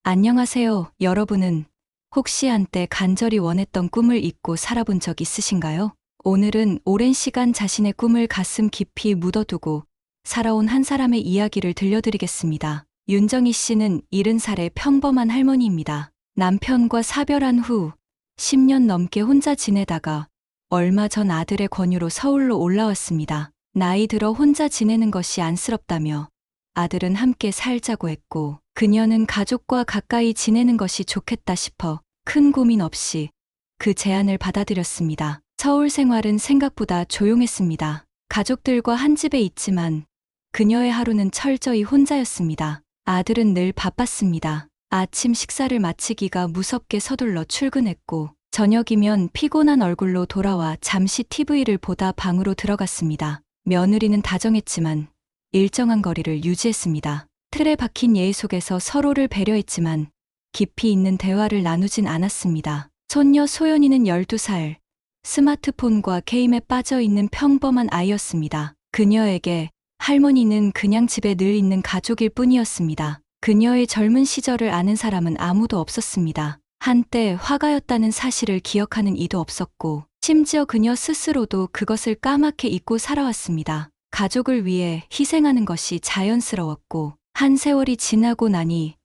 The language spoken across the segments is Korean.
안녕하세요. 여러분은 혹시 한때 간절히 원했던 꿈을 잊고 살아본 적 있으신가요? 오늘은 오랜 시간 자신의 꿈을 가슴 깊이 묻어두고 살아온 한 사람의 이야기를 들려드리겠습니다. 윤정희 씨는 70살의 평범한 할머니입니다. 남편과 사별한 후 10년 넘게 혼자 지내다가 얼마 전 아들의 권유로 서울로 올라왔습니다. 나이 들어 혼자 지내는 것이 안쓰럽다며 아들은 함께 살자고 했고 그녀는 가족과 가까이 지내는 것이 좋겠다 싶어 큰 고민 없이 그 제안을 받아들였습니다. 서울 생활은 생각보다 조용했습니다. 가족들과 한 집에 있지만 그녀의 하루는 철저히 혼자였습니다. 아들은 늘 바빴습니다. 아침 식사를 마치기가 무섭게 서둘러 출근했고 저녁이면 피곤한 얼굴로 돌아와 잠시 TV를 보다 방으로 들어갔습니다. 며느리는 다정했지만 일정한 거리를 유지했습니다. 틀에 박힌 예의 속에서 서로를 배려했지만 깊이 있는 대화를 나누진 않았습니다. 손녀 소연이는 12살, 스마트폰과 게임에 빠져 있는 평범한 아이였습니다. 그녀에게 할머니는 그냥 집에 늘 있는 가족일 뿐이었습니다. 그녀의 젊은 시절을 아는 사람은 아무도 없었습니다. 한때 화가였다는 사실을 기억하는 이도 없었고 심지어 그녀 스스로도 그것을 까맣게 잊고 살아왔습니다. 가족을 위해 희생하는 것이 자연스러웠고 한 세월이 지나고 나니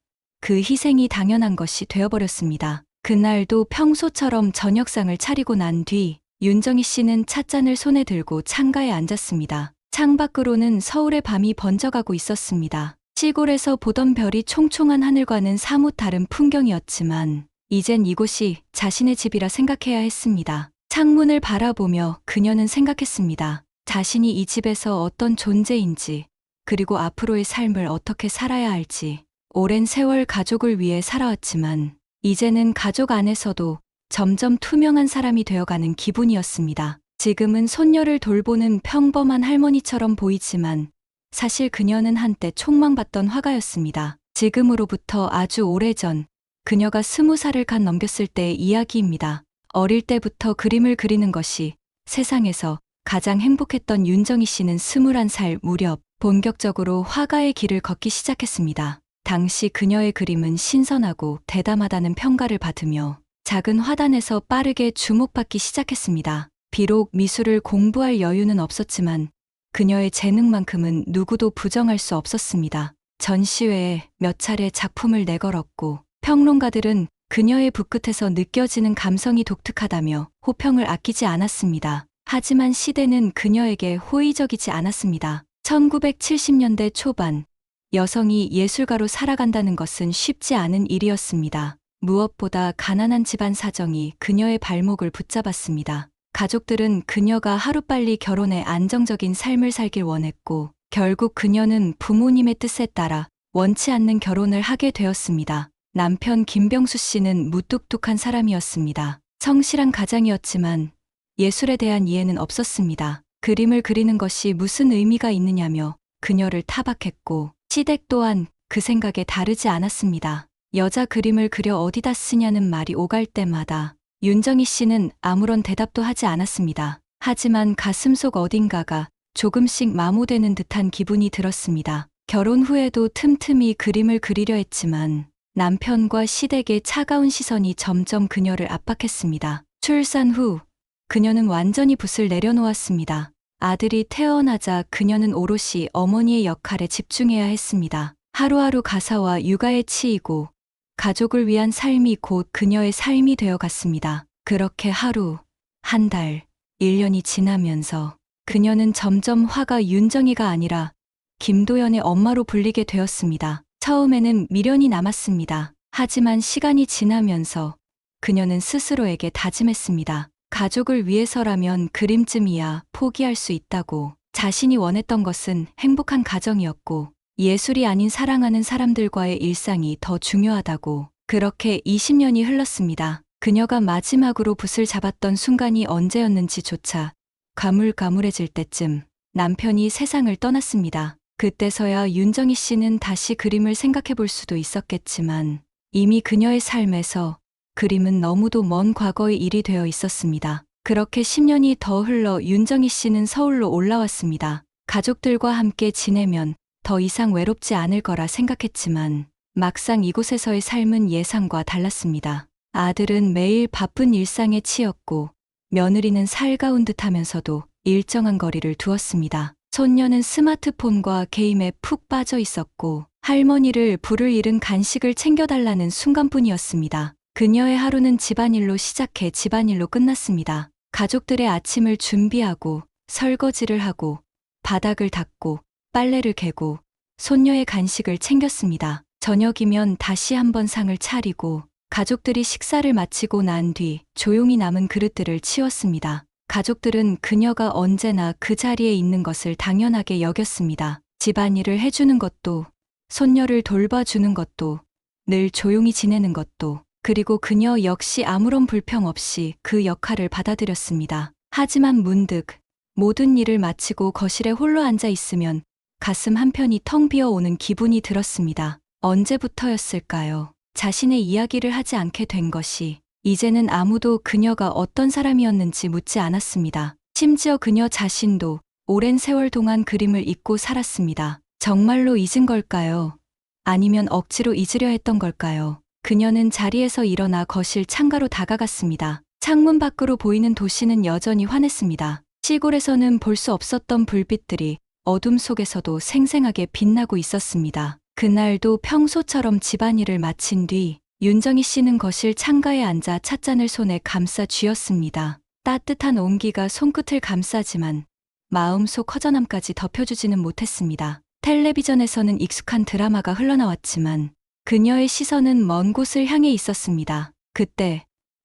그 희생이 당연한 것이 되어버렸습니다. 그날도 평소처럼 저녁상을 차리고 난 뒤 윤정희 씨는 찻잔을 손에 들고 창가에 앉았습니다. 창밖으로는 서울의 밤이 번져가고 있었습니다. 시골에서 보던 별이 총총한 하늘과는 사뭇 다른 풍경이었지만 이젠 이곳이 자신의 집이라 생각해야 했습니다. 창문을 바라보며 그녀는 생각했습니다. 자신이 이 집에서 어떤 존재인지, 그리고 앞으로의 삶을 어떻게 살아야 할지. 오랜 세월 가족을 위해 살아왔지만 이제는 가족 안에서도 점점 투명한 사람이 되어가는 기분이었습니다. 지금은 손녀를 돌보는 평범한 할머니처럼 보이지만 사실 그녀는 한때 촉망받던 화가였습니다. 지금으로부터 아주 오래전 그녀가 20살을 갓 넘겼을 때의 이야기입니다. 어릴 때부터 그림을 그리는 것이 세상에서 가장 행복했던 윤정희 씨는 21살 무렵 본격적으로 화가의 길을 걷기 시작했습니다. 당시 그녀의 그림은 신선하고 대담하다는 평가를 받으며 작은 화단에서 빠르게 주목받기 시작했습니다. 비록 미술을 공부할 여유는 없었지만 그녀의 재능만큼은 누구도 부정할 수 없었습니다. 전시회에 몇 차례 작품을 내걸었고 평론가들은 그녀의 붓끝에서 느껴지는 감성이 독특하다며 호평을 아끼지 않았습니다. 하지만 시대는 그녀에게 호의적이지 않았습니다. 1970년대 초반, 여성이 예술가로 살아간다는 것은 쉽지 않은 일이었습니다. 무엇보다 가난한 집안 사정이 그녀의 발목을 붙잡았습니다. 가족들은 그녀가 하루빨리 결혼해 안정적인 삶을 살길 원했고, 결국 그녀는 부모님의 뜻에 따라 원치 않는 결혼을 하게 되었습니다. 남편 김병수 씨는 무뚝뚝한 사람이었습니다. 성실한 가장이었지만 예술에 대한 이해는 없었습니다. 그림을 그리는 것이 무슨 의미가 있느냐며 그녀를 타박했고 시댁 또한 그 생각에 다르지 않았습니다. 여자 그림을 그려 어디다 쓰냐는 말이 오갈 때마다 윤정희 씨는 아무런 대답도 하지 않았습니다. 하지만 가슴속 어딘가가 조금씩 마모되는 듯한 기분이 들었습니다. 결혼 후에도 틈틈이 그림을 그리려 했지만 남편과 시댁의 차가운 시선이 점점 그녀를 압박했습니다. 출산 후 그녀는 완전히 붓을 내려놓았습니다. 아들이 태어나자 그녀는 오롯이 어머니의 역할에 집중해야 했습니다. 하루하루 가사와 육아에 치이고 가족을 위한 삶이 곧 그녀의 삶이 되어갔습니다. 그렇게 하루, 한 달, 1년이 지나면서 그녀는 점점 화가 윤정희가 아니라 김도연의 엄마로 불리게 되었습니다. 처음에는 미련이 남았습니다. 하지만 시간이 지나면서 그녀는 스스로에게 다짐했습니다. 가족을 위해서라면 그림쯤이야 포기할 수 있다고. 자신이 원했던 것은 행복한 가정이었고 예술이 아닌 사랑하는 사람들과의 일상이 더 중요하다고. 그렇게 20년이 흘렀습니다. 그녀가 마지막으로 붓을 잡았던 순간이 언제였는지조차 가물가물해질 때쯤 남편이 세상을 떠났습니다. 그때서야 윤정희 씨는 다시 그림을 생각해 볼 수도 있었겠지만 이미 그녀의 삶에서 그림은 너무도 먼 과거의 일이 되어 있었습니다. 그렇게 10년이 더 흘러 윤정희 씨는 서울로 올라왔습니다. 가족들과 함께 지내면 더 이상 외롭지 않을 거라 생각했지만 막상 이곳에서의 삶은 예상과 달랐습니다. 아들은 매일 바쁜 일상에 치였고 며느리는 살가운 듯하면서도 일정한 거리를 두었습니다. 손녀는 스마트폰과 게임에 푹 빠져 있었고 할머니를 부를 일은 간식을 챙겨달라는 순간뿐이었습니다. 그녀의 하루는 집안일로 시작해 집안일로 끝났습니다. 가족들의 아침을 준비하고 설거지를 하고 바닥을 닦고 빨래를 개고 손녀의 간식을 챙겼습니다. 저녁이면 다시 한번 상을 차리고 가족들이 식사를 마치고 난 뒤 조용히 남은 그릇들을 치웠습니다. 가족들은 그녀가 언제나 그 자리에 있는 것을 당연하게 여겼습니다. 집안일을 해주는 것도, 손녀를 돌봐주는 것도, 늘 조용히 지내는 것도, 그리고 그녀 역시 아무런 불평 없이 그 역할을 받아들였습니다. 하지만 문득 모든 일을 마치고 거실에 홀로 앉아 있으면 가슴 한편이 텅 비어 오는 기분이 들었습니다. 언제부터였을까요? 자신의 이야기를 하지 않게 된 것이. 이제는 아무도 그녀가 어떤 사람이었는지 묻지 않았습니다. 심지어 그녀 자신도 오랜 세월 동안 그림을 잊고 살았습니다. 정말로 잊은 걸까요? 아니면 억지로 잊으려 했던 걸까요? 그녀는 자리에서 일어나 거실 창가로 다가갔습니다. 창문 밖으로 보이는 도시는 여전히 환했습니다. 시골에서는 볼 수 없었던 불빛들이 어둠 속에서도 생생하게 빛나고 있었습니다. 그날도 평소처럼 집안일을 마친 뒤 윤정희 씨는 거실 창가에 앉아 찻잔을 손에 감싸 쥐었습니다. 따뜻한 온기가 손끝을 감싸지만 마음속 허전함까지 덮여주지는 못했습니다. 텔레비전에서는 익숙한 드라마가 흘러나왔지만 그녀의 시선은 먼 곳을 향해 있었습니다. 그때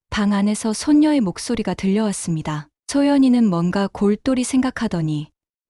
방 안에서 손녀의 목소리가 들려왔습니다. 소연이는 뭔가 골똘히 생각하더니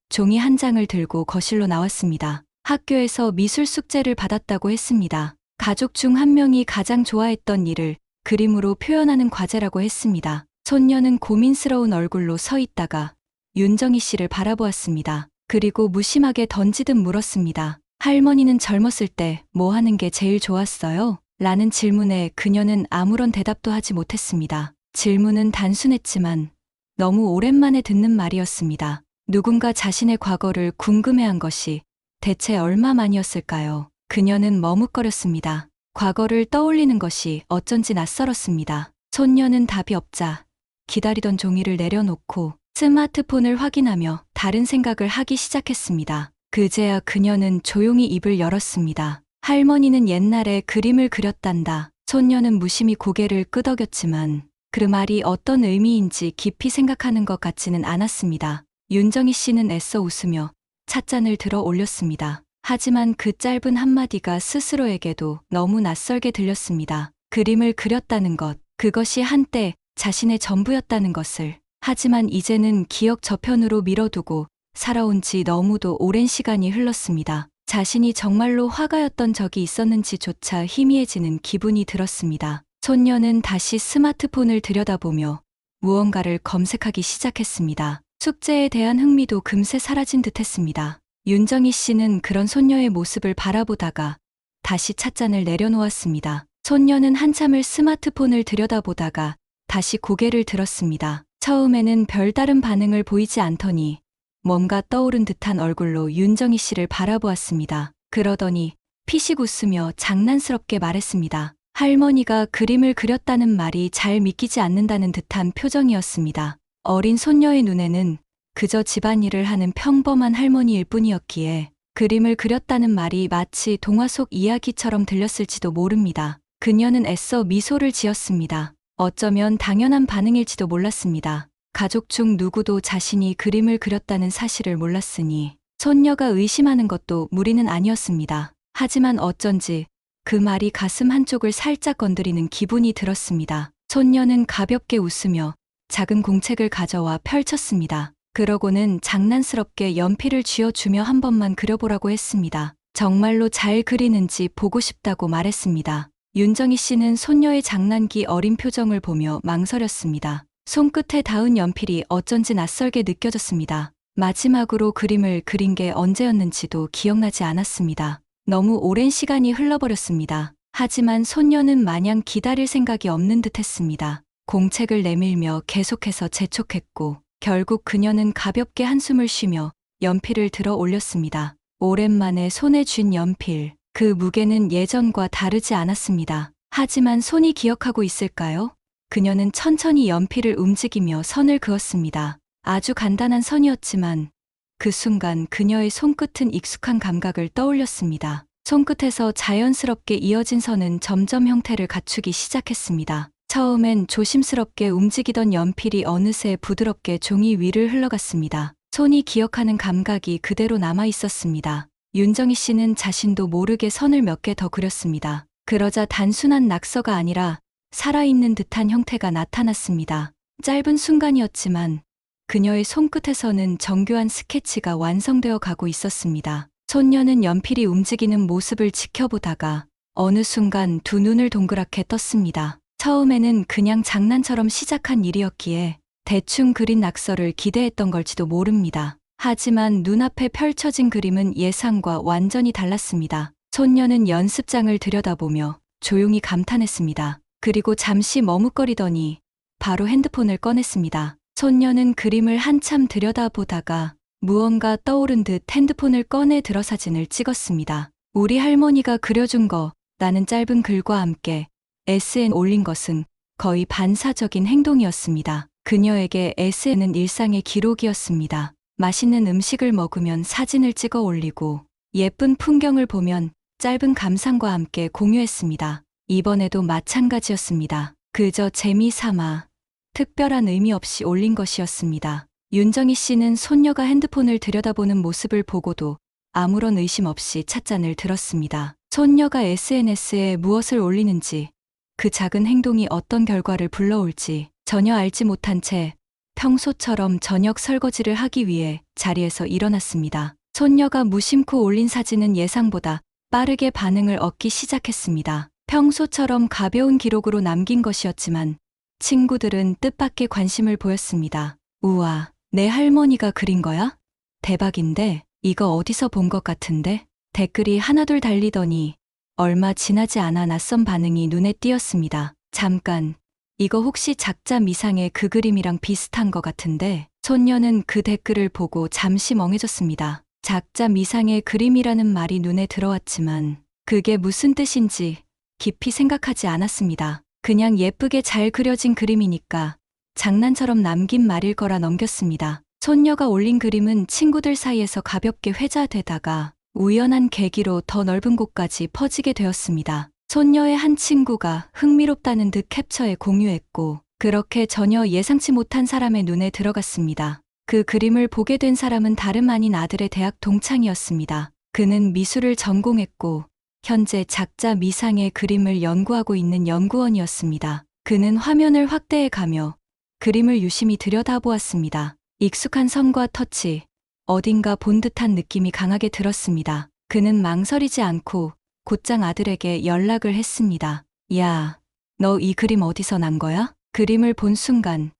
종이 한 장을 들고 거실로 나왔습니다. 학교에서 미술 숙제를 받았다고 했습니다. 가족 중 한 명이 가장 좋아했던 일을 그림으로 표현하는 과제라고 했습니다. 손녀는 고민스러운 얼굴로 서 있다가 윤정희 씨를 바라보았습니다. 그리고 무심하게 던지듯 물었습니다. 할머니는 젊었을 때 뭐 하는 게 제일 좋았어요? 라는 질문에 그녀는 아무런 대답도 하지 못했습니다. 질문은 단순했지만 너무 오랜만에 듣는 말이었습니다. 누군가 자신의 과거를 궁금해한 것이 대체 얼마만이었을까요? 그녀는 머뭇거렸습니다. 과거를 떠올리는 것이 어쩐지 낯설었습니다. 손녀는 답이 없자 기다리던 종이를 내려놓고 스마트폰을 확인하며 다른 생각을 하기 시작했습니다. 그제야 그녀는 조용히 입을 열었습니다. 할머니는 옛날에 그림을 그렸단다. 손녀는 무심히 고개를 끄덕였지만 그 말이 어떤 의미인지 깊이 생각하는 것 같지는 않았습니다. 윤정희 씨는 애써 웃으며 찻잔을 들어 올렸습니다. 하지만 그 짧은 한마디가 스스로에게도 너무 낯설게 들렸습니다. 그림을 그렸다는 것, 그것이 한때 자신의 전부였다는 것을. 하지만 이제는 기억 저편으로 밀어두고 살아온 지 너무도 오랜 시간이 흘렀습니다. 자신이 정말로 화가였던 적이 있었는지조차 희미해지는 기분이 들었습니다. 손녀는 다시 스마트폰을 들여다보며 무언가를 검색하기 시작했습니다. 숙제에 대한 흥미도 금세 사라진 듯했습니다. 윤정희 씨는 그런 손녀의 모습을 바라보다가 다시 찻잔을 내려놓았습니다. 손녀는 한참을 스마트폰을 들여다보다가 다시 고개를 들었습니다. 처음에는 별다른 반응을 보이지 않더니 뭔가 떠오른 듯한 얼굴로 윤정희 씨를 바라보았습니다. 그러더니 피식 웃으며 장난스럽게 말했습니다. 할머니가 그림을 그렸다는 말이 잘 믿기지 않는다는 듯한 표정이었습니다. 어린 손녀의 눈에는 그저 집안일을 하는 평범한 할머니일 뿐이었기에 그림을 그렸다는 말이 마치 동화 속 이야기처럼 들렸을지도 모릅니다. 그녀는 애써 미소를 지었습니다. 어쩌면 당연한 반응일지도 몰랐습니다. 가족 중 누구도 자신이 그림을 그렸다는 사실을 몰랐으니 손녀가 의심하는 것도 무리는 아니었습니다. 하지만 어쩐지 그 말이 가슴 한쪽을 살짝 건드리는 기분이 들었습니다. 손녀는 가볍게 웃으며 작은 공책을 가져와 펼쳤습니다. 그러고는 장난스럽게 연필을 쥐어주며 한 번만 그려보라고 했습니다. 정말로 잘 그리는지 보고 싶다고 말했습니다. 윤정희 씨는 손녀의 장난기 어린 표정을 보며 망설였습니다. 손끝에 닿은 연필이 어쩐지 낯설게 느껴졌습니다. 마지막으로 그림을 그린 게 언제였는지도 기억나지 않았습니다. 너무 오랜 시간이 흘러버렸습니다. 하지만 손녀는 마냥 기다릴 생각이 없는 듯했습니다. 공책을 내밀며 계속해서 재촉했고 결국 그녀는 가볍게 한숨을 쉬며 연필을 들어 올렸습니다. 오랜만에 손에 쥔 연필. 그 무게는 예전과 다르지 않았습니다. 하지만 손이 기억하고 있을까요? 그녀는 천천히 연필을 움직이며 선을 그었습니다. 아주 간단한 선이었지만 그 순간 그녀의 손끝은 익숙한 감각을 떠올렸습니다. 손끝에서 자연스럽게 이어진 선은 점점 형태를 갖추기 시작했습니다. 처음엔 조심스럽게 움직이던 연필이 어느새 부드럽게 종이 위를 흘러갔습니다. 손이 기억하는 감각이 그대로 남아 있었습니다. 윤정희 씨는 자신도 모르게 선을 몇 개 더 그렸습니다. 그러자 단순한 낙서가 아니라 살아있는 듯한 형태가 나타났습니다. 짧은 순간이었지만 그녀의 손끝에서는 정교한 스케치가 완성되어 가고 있었습니다. 손녀는 연필이 움직이는 모습을 지켜보다가 어느 순간 두 눈을 동그랗게 떴습니다. 처음에는 그냥 장난처럼 시작한 일이었기에 대충 그린 낙서를 기대했던 걸지도 모릅니다. 하지만 눈앞에 펼쳐진 그림은 예상과 완전히 달랐습니다. 손녀는 연습장을 들여다보며 조용히 감탄했습니다. 그리고 잠시 머뭇거리더니 바로 핸드폰을 꺼냈습니다. 손녀는 그림을 한참 들여다보다가 무언가 떠오른 듯 핸드폰을 꺼내 들어 사진을 찍었습니다. 우리 할머니가 그려준 거, 라는 짧은 글과 함께 SNS에 올린 것은 거의 반사적인 행동이었습니다. 그녀에게 SNS는 일상의 기록이었습니다. 맛있는 음식을 먹으면 사진을 찍어 올리고 예쁜 풍경을 보면 짧은 감상과 함께 공유했습니다. 이번에도 마찬가지였습니다. 그저 재미삼아 특별한 의미 없이 올린 것이었습니다. 윤정희 씨는 손녀가 핸드폰을 들여다보는 모습을 보고도 아무런 의심 없이 찻잔을 들었습니다. 손녀가 SNS에 무엇을 올리는지, 그 작은 행동이 어떤 결과를 불러올지 전혀 알지 못한 채 평소처럼 저녁 설거지를 하기 위해 자리에서 일어났습니다. 손녀가 무심코 올린 사진은 예상보다 빠르게 반응을 얻기 시작했습니다. 평소처럼 가벼운 기록으로 남긴 것이었지만 친구들은 뜻밖의 관심을 보였습니다. 우와, 내 할머니가 그린 거야? 대박인데? 이거 어디서 본 것 같은데? 댓글이 하나둘 달리더니 얼마 지나지 않아 낯선 반응이 눈에 띄었습니다. 잠깐, 이거 혹시 작자 미상의 그 그림이랑 비슷한 것 같은데? 손녀는 그 댓글을 보고 잠시 멍해졌습니다. 작자 미상의 그림이라는 말이 눈에 들어왔지만 그게 무슨 뜻인지 깊이 생각하지 않았습니다. 그냥 예쁘게 잘 그려진 그림이니까 장난처럼 남긴 말일 거라 넘겼습니다. 손녀가 올린 그림은 친구들 사이에서 가볍게 회자되다가 우연한 계기로 더 넓은 곳까지 퍼지게 되었습니다. 손녀의 한 친구가 흥미롭다는 듯 캡처해 공유했고 그렇게 전혀 예상치 못한 사람의 눈에 들어갔습니다. 그 그림을 보게 된 사람은 다름 아닌 아들의 대학 동창이었습니다. 그는 미술을 전공했고 현재 작자 미상의 그림을 연구하고 있는 연구원이었습니다. 그는 화면을 확대해 가며 그림을 유심히 들여다보았습니다. 익숙한 선과 터치, 어딘가 본 듯한 느낌이 강하게 들었습니다. 그는 망설이지 않고 곧장 아들에게 연락을 했습니다. 야, 너 이 그림 어디서 난 거야? 그림을 본 순간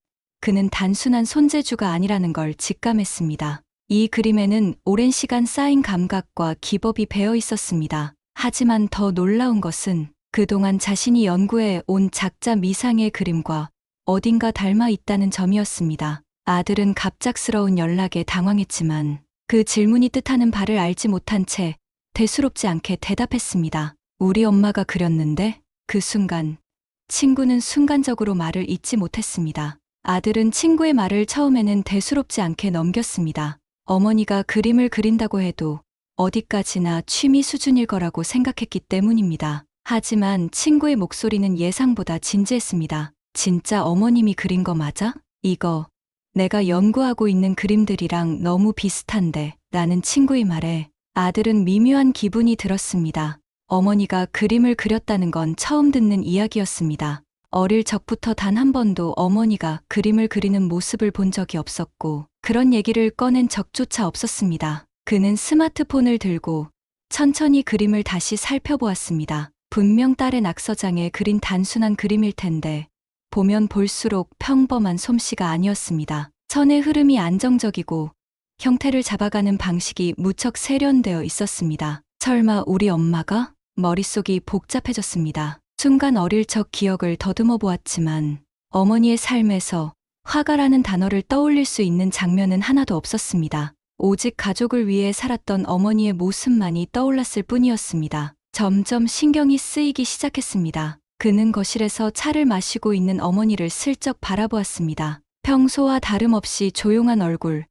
그는 단순한 손재주가 아니라는 걸 직감했습니다. 이 그림에는 오랜 시간 쌓인 감각과 기법이 배어 있었습니다. 하지만 더 놀라운 것은 그동안 자신이 연구해 온 작자 미상의 그림과 어딘가 닮아 있다는 점이었습니다. 아들은 갑작스러운 연락에 당황했지만 그 질문이 뜻하는 바를 알지 못한 채 대수롭지 않게 대답했습니다. 우리 엄마가 그렸는데? 그 순간 친구는 순간적으로 말을 잇지 못했습니다. 아들은 친구의 말을 처음에는 대수롭지 않게 넘겼습니다. 어머니가 그림을 그린다고 해도 어디까지나 취미 수준일 거라고 생각했기 때문입니다. 하지만 친구의 목소리는 예상보다 진지했습니다. 진짜 어머님이 그린 거 맞아? 이거 내가 연구하고 있는 그림들이랑 너무 비슷한데 라는 친구의 말에 아들은 미묘한 기분이 들었습니다. 어머니가 그림을 그렸다는 건 처음 듣는 이야기였습니다. 어릴 적부터 단 한 번도 어머니가 그림을 그리는 모습을 본 적이 없었고 그런 얘기를 꺼낸 적조차 없었습니다. 그는 스마트폰을 들고 천천히 그림을 다시 살펴보았습니다. 분명 딸의 낙서장에 그린 단순한 그림일 텐데 보면 볼수록 평범한 솜씨가 아니었습니다. 선의 흐름이 안정적이고 형태를 잡아가는 방식이 무척 세련되어 있었습니다. 설마 우리 엄마가? 머릿속이 복잡해졌습니다. 순간 어릴 적 기억을 더듬어 보았지만 어머니의 삶에서 화가라는 단어를 떠올릴 수 있는 장면은 하나도 없었습니다. 오직 가족을 위해 살았던 어머니의 모습만이 떠올랐을 뿐이었습니다. 점점 신경이 쓰이기 시작했습니다. 그는 거실에서 차를 마시고 있는 어머니를 슬쩍 바라보았습니다. 평소와 다름없이 조용한 얼굴,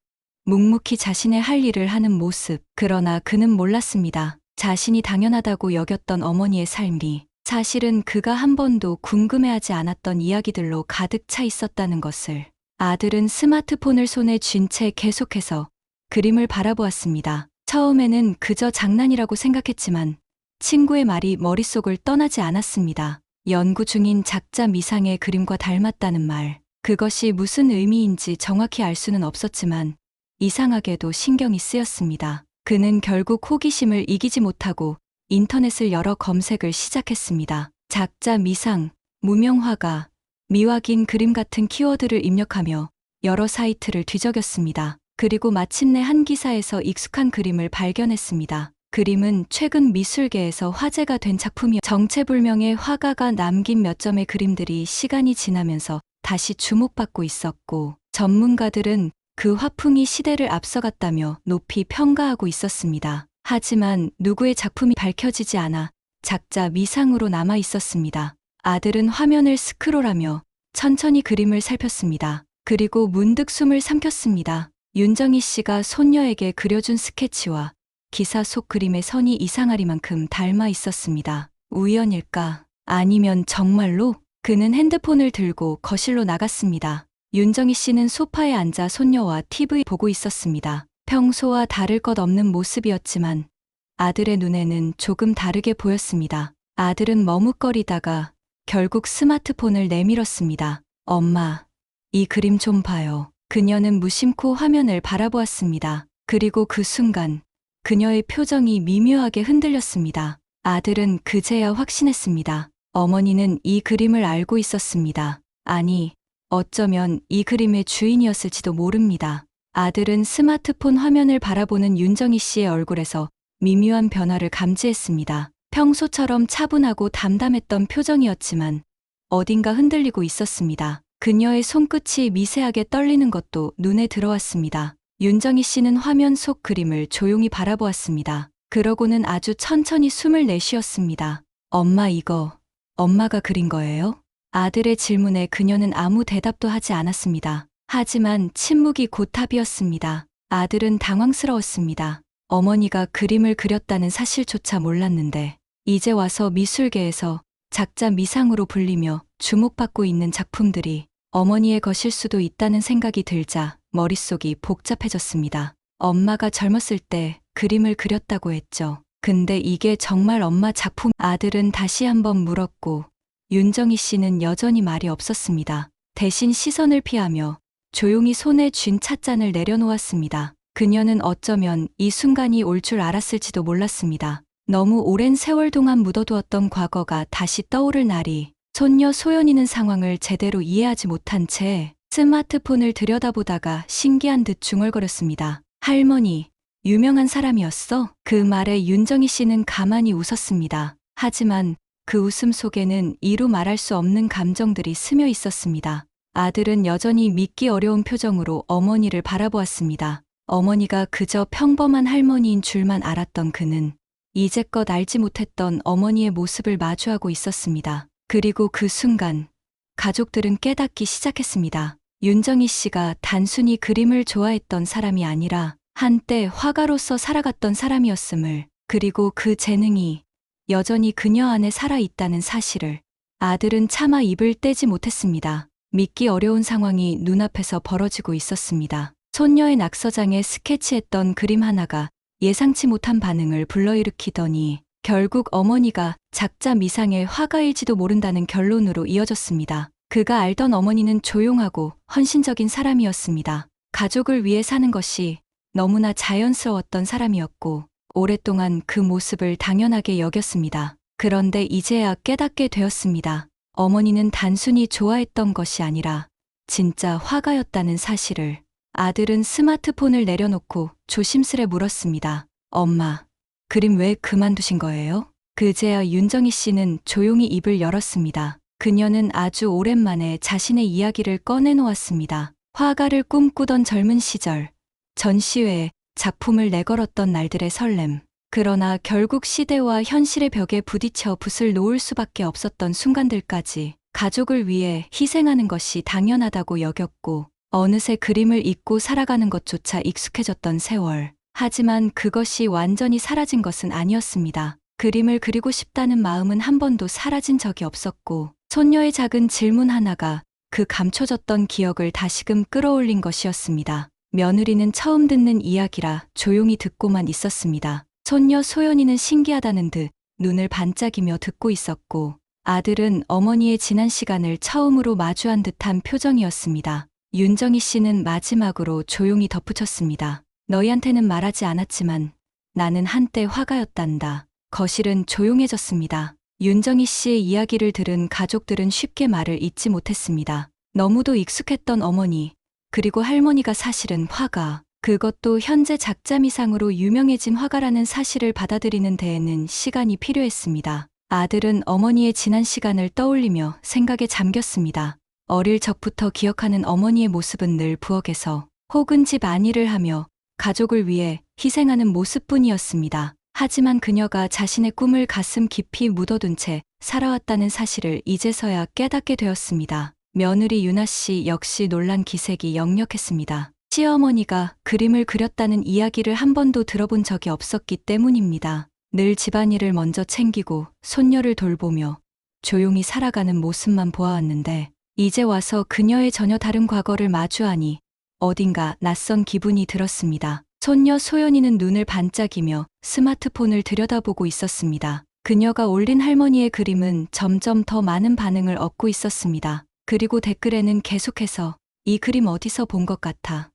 묵묵히 자신의 할 일을 하는 모습. 그러나 그는 몰랐습니다. 자신이 당연하다고 여겼던 어머니의 삶이 사실은 그가 한 번도 궁금해하지 않았던 이야기들로 가득 차 있었다는 것을. 아들은 스마트폰을 손에 쥔 채 계속해서 그림을 바라보았습니다. 처음에는 그저 장난이라고 생각했지만 친구의 말이 머릿속을 떠나지 않았습니다. 연구 중인 작자 미상의 그림과 닮았다는 말. 그것이 무슨 의미인지 정확히 알 수는 없었지만 이상하게도 신경이 쓰였습니다. 그는 결국 호기심을 이기지 못하고 인터넷을 열어 검색을 시작했습니다. 작자 미상, 무명화가, 미확인 그림 같은 키워드를 입력하며 여러 사이트를 뒤적였습니다. 그리고 마침내 한 기사에서 익숙한 그림을 발견했습니다. 그림은 최근 미술계에서 화제가 된 작품이었. 정체불명의 화가가 남긴 몇 점의 그림들이 시간이 지나면서 다시 주목받고 있었고, 전문가들은 그 화풍이 시대를 앞서갔다며 높이 평가하고 있었습니다. 하지만 누구의 작품이 밝혀지지 않아 작자 미상으로 남아 있었습니다. 아들은 화면을 스크롤하며 천천히 그림을 살폈습니다. 그리고 문득 숨을 삼켰습니다. 윤정희 씨가 손녀에게 그려준 스케치와 기사 속 그림의 선이 이상하리만큼 닮아 있었습니다. 우연일까? 아니면 정말로? 그는 핸드폰을 들고 거실로 나갔습니다. 윤정희 씨는 소파에 앉아 손녀와 TV 보고 있었습니다. 평소와 다를 것 없는 모습이었지만 아들의 눈에는 조금 다르게 보였습니다. 아들은 머뭇거리다가 결국 스마트폰을 내밀었습니다. 엄마, 이 그림 좀 봐요. 그녀는 무심코 화면을 바라보았습니다. 그리고 그 순간 그녀의 표정이 미묘하게 흔들렸습니다. 아들은 그제야 확신했습니다. 어머니는 이 그림을 알고 있었습니다. 아니, 어쩌면 이 그림의 주인이었을지도 모릅니다. 아들은 스마트폰 화면을 바라보는 윤정희 씨의 얼굴에서 미묘한 변화를 감지했습니다. 평소처럼 차분하고 담담했던 표정이었지만 어딘가 흔들리고 있었습니다. 그녀의 손끝이 미세하게 떨리는 것도 눈에 들어왔습니다. 윤정희 씨는 화면 속 그림을 조용히 바라보았습니다. 그러고는 아주 천천히 숨을 내쉬었습니다. 엄마, 이거 엄마가 그린 거예요? 아들의 질문에 그녀는 아무 대답도 하지 않았습니다. 하지만 침묵이 곧 답이었습니다. 아들은 당황스러웠습니다. 어머니가 그림을 그렸다는 사실조차 몰랐는데 이제 와서 미술계에서 작자 미상으로 불리며 주목받고 있는 작품들이 어머니의 것일 수도 있다는 생각이 들자 머릿속이 복잡해졌습니다. 엄마가 젊었을 때 그림을 그렸다고 했죠. 근데 이게 정말 엄마 작품? 아들은 다시 한번 물었고 윤정희 씨는 여전히 말이 없었습니다. 대신 시선을 피하며 조용히 손에 쥔 찻잔을 내려놓았습니다. 그녀는 어쩌면 이 순간이 올 줄 알았을지도 몰랐습니다. 너무 오랜 세월 동안 묻어두었던 과거가 다시 떠오를 날이. 손녀 소연이는 상황을 제대로 이해하지 못한 채 스마트폰을 들여다보다가 신기한 듯 중얼거렸습니다. 할머니, 유명한 사람이었어? 그 말에 윤정희 씨는 가만히 웃었습니다. 하지만 그 웃음 속에는 이루 말할 수 없는 감정들이 스며 있었습니다. 아들은 여전히 믿기 어려운 표정으로 어머니를 바라보았습니다. 어머니가 그저 평범한 할머니인 줄만 알았던 그는 이제껏 알지 못했던 어머니의 모습을 마주하고 있었습니다. 그리고 그 순간 가족들은 깨닫기 시작했습니다. 윤정희 씨가 단순히 그림을 좋아했던 사람이 아니라 한때 화가로서 살아갔던 사람이었음을, 그리고 그 재능이 여전히 그녀 안에 살아있다는 사실을. 아들은 차마 입을 떼지 못했습니다. 믿기 어려운 상황이 눈앞에서 벌어지고 있었습니다. 손녀의 낙서장에 스케치했던 그림 하나가 예상치 못한 반응을 불러일으키더니 결국 어머니가 작자 미상의 화가일지도 모른다는 결론으로 이어졌습니다. 그가 알던 어머니는 조용하고 헌신적인 사람이었습니다. 가족을 위해 사는 것이 너무나 자연스러웠던 사람이었고 오랫동안 그 모습을 당연하게 여겼습니다. 그런데 이제야 깨닫게 되었습니다. 어머니는 단순히 좋아했던 것이 아니라 진짜 화가였다는 사실을. 아들은 스마트폰을 내려놓고 조심스레 물었습니다. 엄마, 그림 왜 그만두신 거예요? 그제야 윤정희 씨는 조용히 입을 열었습니다. 그녀는 아주 오랜만에 자신의 이야기를 꺼내놓았습니다. 화가를 꿈꾸던 젊은 시절, 전시회에 작품을 내걸었던 날들의 설렘, 그러나 결국 시대와 현실의 벽에 부딪혀 붓을 놓을 수밖에 없었던 순간들까지 가족을 위해 희생하는 것이 당연하다고 여겼고, 어느새 그림을 잊고 살아가는 것조차 익숙해졌던 세월. 하지만 그것이 완전히 사라진 것은 아니었습니다. 그림을 그리고 싶다는 마음은 한 번도 사라진 적이 없었고, 손녀의 작은 질문 하나가 그 감춰졌던 기억을 다시금 끌어올린 것이었습니다. 며느리는 처음 듣는 이야기라 조용히 듣고만 있었습니다. 손녀 소연이는 신기하다는 듯 눈을 반짝이며 듣고 있었고, 아들은 어머니의 지난 시간을 처음으로 마주한 듯한 표정이었습니다. 윤정희 씨는 마지막으로 조용히 덧붙였습니다. 너희한테는 말하지 않았지만 나는 한때 화가였단다. 거실은 조용해졌습니다. 윤정희 씨의 이야기를 들은 가족들은 쉽게 말을 잇지 못했습니다. 너무도 익숙했던 어머니, 그리고 할머니가 사실은 화가, 그것도 현재 작자미상으로 유명해진 화가라는 사실을 받아들이는 데에는 시간이 필요했습니다. 아들은 어머니의 지난 시간을 떠올리며 생각에 잠겼습니다. 어릴 적부터 기억하는 어머니의 모습은 늘 부엌에서 혹은 집 안일을 하며 가족을 위해 희생하는 모습뿐이었습니다. 하지만 그녀가 자신의 꿈을 가슴 깊이 묻어둔 채 살아왔다는 사실을 이제서야 깨닫게 되었습니다. 며느리 유나 씨 역시 놀란 기색이 역력했습니다. 시어머니가 그림을 그렸다는 이야기를 한 번도 들어본 적이 없었기 때문입니다. 늘 집안일을 먼저 챙기고 손녀를 돌보며 조용히 살아가는 모습만 보아왔는데, 이제 와서 그녀의 전혀 다른 과거를 마주하니 어딘가 낯선 기분이 들었습니다. 손녀 소연이는 눈을 반짝이며 스마트폰을 들여다보고 있었습니다. 그녀가 올린 할머니의 그림은 점점 더 많은 반응을 얻고 있었습니다. 그리고 댓글에는 계속해서 이 그림 어디서 본 것 같아.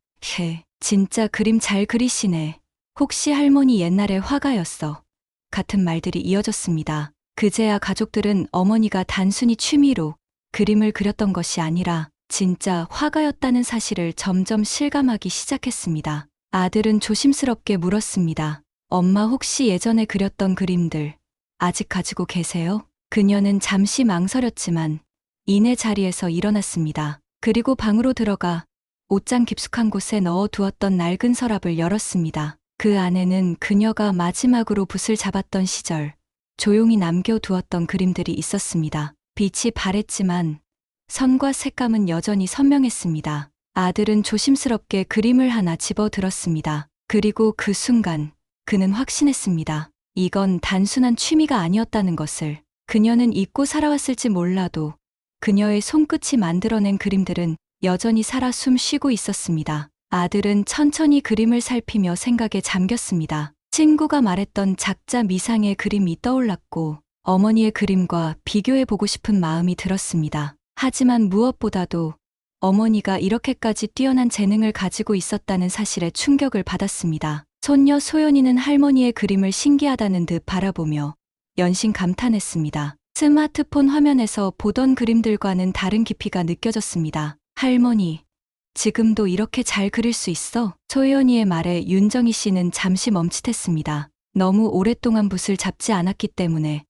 진짜 그림 잘 그리시네. 혹시 할머니 옛날에 화가였어. 같은 말들이 이어졌습니다. 그제야 가족들은 어머니가 단순히 취미로 그림을 그렸던 것이 아니라 진짜 화가였다는 사실을 점점 실감하기 시작했습니다. 아들은 조심스럽게 물었습니다. 엄마 혹시 예전에 그렸던 그림들 아직 가지고 계세요? 그녀는 잠시 망설였지만 이내 자리에서 일어났습니다. 그리고 방으로 들어가 옷장 깊숙한 곳에 넣어두었던 낡은 서랍을 열었습니다. 그 안에는 그녀가 마지막으로 붓을 잡았던 시절 조용히 남겨두었던 그림들이 있었습니다. 빛이 바랬지만 선과 색감은 여전히 선명했습니다. 아들은 조심스럽게 그림을 하나 집어들었습니다. 그리고 그 순간 그는 확신했습니다. 이건 단순한 취미가 아니었다는 것을. 그녀는 잊고 살아왔을지 몰라도 그녀의 손끝이 만들어낸 그림들은 여전히 살아 숨 쉬고 있었습니다. 아들은 천천히 그림을 살피며 생각에 잠겼습니다. 친구가 말했던 작자 미상의 그림이 떠올랐고 어머니의 그림과 비교해보고 싶은 마음이 들었습니다. 하지만 무엇보다도 어머니가 이렇게까지 뛰어난 재능을 가지고 있었다는 사실에 충격을 받았습니다. 손녀 소연이는 할머니의 그림을 신기하다는 듯 바라보며 연신 감탄했습니다. 스마트폰 화면에서 보던 그림들과는 다른 깊이가 느껴졌습니다. 할머니, 지금도 이렇게 잘 그릴 수 있어? 소연이의 말에 윤정희 씨는 잠시 멈칫했습니다. 너무 오랫동안 붓을 잡지 않았기 때문에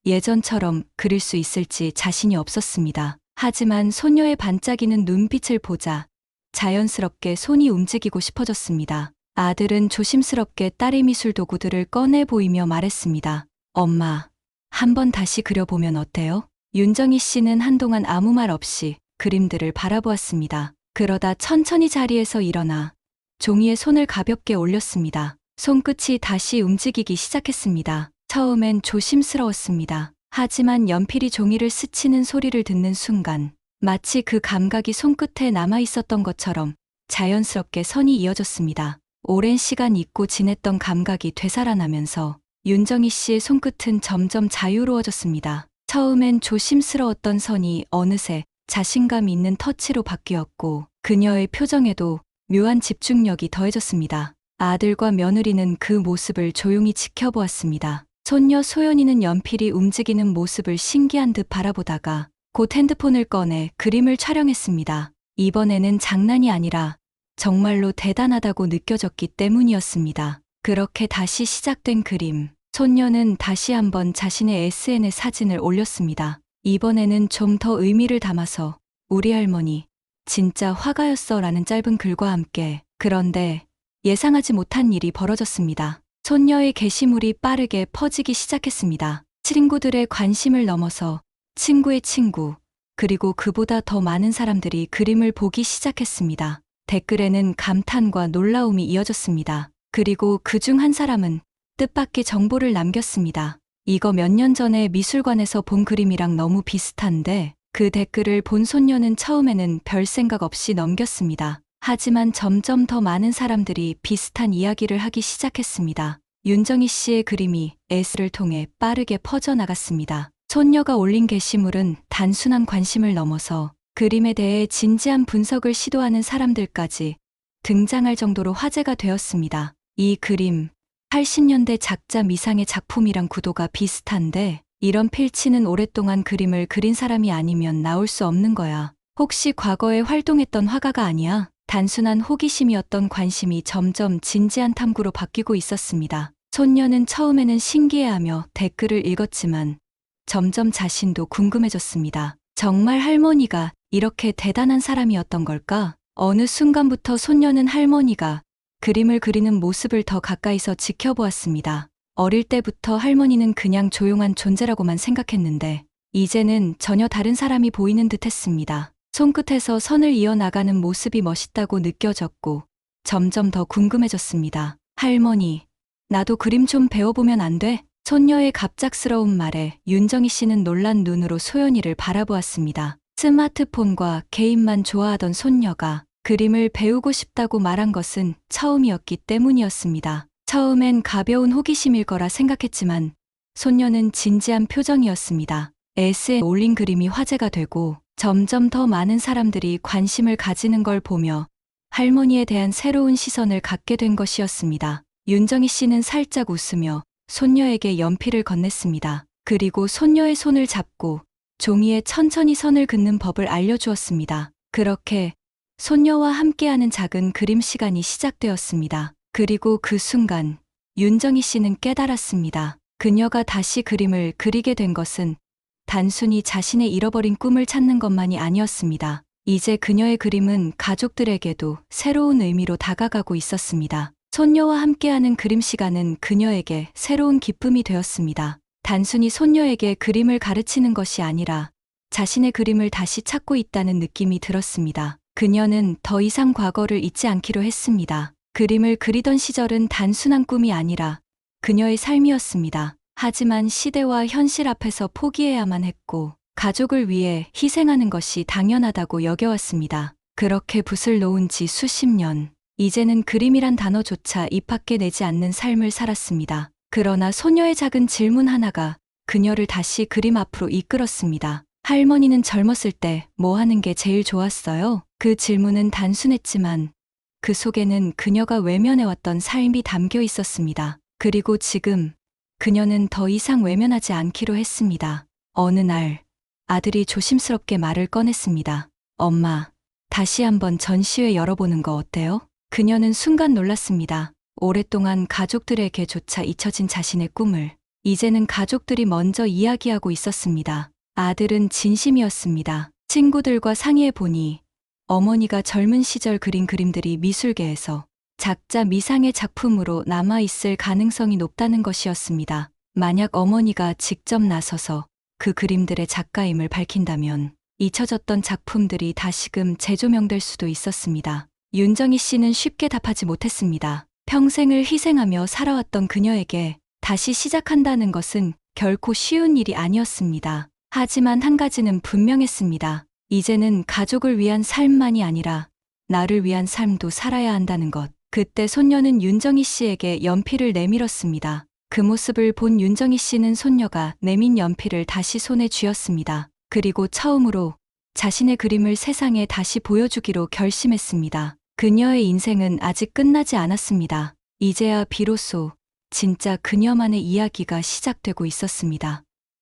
예전처럼 그릴 수 있을지 자신이 없었습니다. 하지만 소녀의 반짝이는 눈빛을 보자 자연스럽게 손이 움직이고 싶어졌습니다. 아들은 조심스럽게 딸의 미술 도구들을 꺼내 보이며 말했습니다. 엄마, 한번 다시 그려보면 어때요? 윤정희 씨는 한동안 아무 말 없이 그림들을 바라보았습니다. 그러다 천천히 자리에서 일어나 종이에 손을 가볍게 올렸습니다. 손끝이 다시 움직이기 시작했습니다. 처음엔 조심스러웠습니다. 하지만 연필이 종이를 스치는 소리를 듣는 순간 마치 그 감각이 손끝에 남아 있었던 것처럼 자연스럽게 선이 이어졌습니다. 오랜 시간 잊고 지냈던 감각이 되살아나면서 윤정희 씨의 손끝은 점점 자유로워졌습니다. 처음엔 조심스러웠던 선이 어느새 자신감 있는 터치로 바뀌었고 그녀의 표정에도 묘한 집중력이 더해졌습니다. 아들과 며느리는 그 모습을 조용히 지켜보았습니다. 손녀 소연이는 연필이 움직이는 모습을 신기한 듯 바라보다가 곧 핸드폰을 꺼내 그림을 촬영했습니다. 이번에는 장난이 아니라 정말로 대단하다고 느껴졌기 때문이었습니다. 그렇게 다시 시작된 그림. 손녀는 다시 한번 자신의 SNS 사진을 올렸습니다. 이번에는 좀 더 의미를 담아서 우리 할머니 진짜 화가였어 라는 짧은 글과 함께. 그런데 예상하지 못한 일이 벌어졌습니다. 손녀의 게시물이 빠르게 퍼지기 시작했습니다. 친구들의 관심을 넘어서 친구의 친구, 그리고 그보다 더 많은 사람들이 그림을 보기 시작했습니다. 댓글에는 감탄과 놀라움이 이어졌습니다. 그리고 그중 한 사람은 뜻밖의 정보를 남겼습니다. 이거 몇 년 전에 미술관에서 본 그림이랑 너무 비슷한데, 그 댓글을 본 손녀는 처음에는 별 생각 없이 넘겼습니다. 하지만 점점 더 많은 사람들이 비슷한 이야기를 하기 시작했습니다. 윤정희 씨의 그림이 S를 통해 빠르게 퍼져나갔습니다. 손녀가 올린 게시물은 단순한 관심을 넘어서 그림에 대해 진지한 분석을 시도하는 사람들까지 등장할 정도로 화제가 되었습니다. 이 그림, 80년대 작자 미상의 작품이랑 구도가 비슷한데, 이런 필치는 오랫동안 그림을 그린 사람이 아니면 나올 수 없는 거야. 혹시 과거에 활동했던 화가가 아니야? 단순한 호기심이었던 관심이 점점 진지한 탐구로 바뀌고 있었습니다. 손녀는 처음에는 신기해하며 댓글을 읽었지만 점점 자신도 궁금해졌습니다. 정말 할머니가 이렇게 대단한 사람이었던 걸까? 어느 순간부터 손녀는 할머니가 그림을 그리는 모습을 더 가까이서 지켜보았습니다. 어릴 때부터 할머니는 그냥 조용한 존재라고만 생각했는데, 이제는 전혀 다른 사람이 보이는 듯 했습니다. 손끝에서 선을 이어나가는 모습이 멋있다고 느껴졌고, 점점 더 궁금해졌습니다. 할머니, 나도 그림 좀 배워보면 안 돼? 손녀의 갑작스러운 말에 윤정희 씨는 놀란 눈으로 소연이를 바라보았습니다. 스마트폰과 게임만 좋아하던 손녀가 그림을 배우고 싶다고 말한 것은 처음이었기 때문이었습니다. 처음엔 가벼운 호기심일 거라 생각했지만 손녀는 진지한 표정이었습니다. S에 올린 그림이 화제가 되고 점점 더 많은 사람들이 관심을 가지는 걸 보며 할머니에 대한 새로운 시선을 갖게 된 것이었습니다. 윤정희 씨는 살짝 웃으며 손녀에게 연필을 건넸습니다. 그리고 손녀의 손을 잡고 종이에 천천히 선을 긋는 법을 알려주었습니다. 그렇게 손녀와 함께하는 작은 그림 시간이 시작되었습니다. 그리고 그 순간 윤정희 씨는 깨달았습니다. 그녀가 다시 그림을 그리게 된 것은 단순히 자신의 잃어버린 꿈을 찾는 것만이 아니었습니다. 이제 그녀의 그림은 가족들에게도 새로운 의미로 다가가고 있었습니다. 손녀와 함께하는 그림 시간은 그녀에게 새로운 기쁨이 되었습니다. 단순히 손녀에게 그림을 가르치는 것이 아니라 자신의 그림을 다시 찾고 있다는 느낌이 들었습니다. 그녀는 더 이상 과거를 잊지 않기로 했습니다. 그림을 그리던 시절은 단순한 꿈이 아니라 그녀의 삶이었습니다. 하지만 시대와 현실 앞에서 포기해야만 했고 가족을 위해 희생하는 것이 당연하다고 여겨왔습니다. 그렇게 붓을 놓은 지 수십 년, 이제는 그림이란 단어조차 입 밖에 내지 않는 삶을 살았습니다. 그러나 소녀의 작은 질문 하나가 그녀를 다시 그림 앞으로 이끌었습니다. 할머니는 젊었을 때 뭐 하는 게 제일 좋았어요? 그 질문은 단순했지만 그 속에는 그녀가 외면해왔던 삶이 담겨 있었습니다. 그리고 지금 그녀는 더 이상 외면하지 않기로 했습니다. 어느 날 아들이 조심스럽게 말을 꺼냈습니다. 엄마, 다시 한번 전시회 열어보는 거 어때요? 그녀는 순간 놀랐습니다. 오랫동안 가족들에게조차 잊혀진 자신의 꿈을 이제는 가족들이 먼저 이야기하고 있었습니다. 아들은 진심이었습니다. 친구들과 상의해 보니 어머니가 젊은 시절 그린 그림들이 미술계에서 작자 미상의 작품으로 남아있을 가능성이 높다는 것이었습니다. 만약 어머니가 직접 나서서 그 그림들의 작가임을 밝힌다면 잊혀졌던 작품들이 다시금 재조명될 수도 있었습니다. 윤정희 씨는 쉽게 답하지 못했습니다. 평생을 희생하며 살아왔던 그녀에게 다시 시작한다는 것은 결코 쉬운 일이 아니었습니다. 하지만 한 가지는 분명했습니다. 이제는 가족을 위한 삶만이 아니라 나를 위한 삶도 살아야 한다는 것. 그때 손녀는 윤정희 씨에게 연필을 내밀었습니다. 그 모습을 본 윤정희 씨는 손녀가 내민 연필을 다시 손에 쥐었습니다. 그리고 처음으로 자신의 그림을 세상에 다시 보여주기로 결심했습니다. 그녀의 인생은 아직 끝나지 않았습니다. 이제야 비로소 진짜 그녀만의 이야기가 시작되고 있었습니다.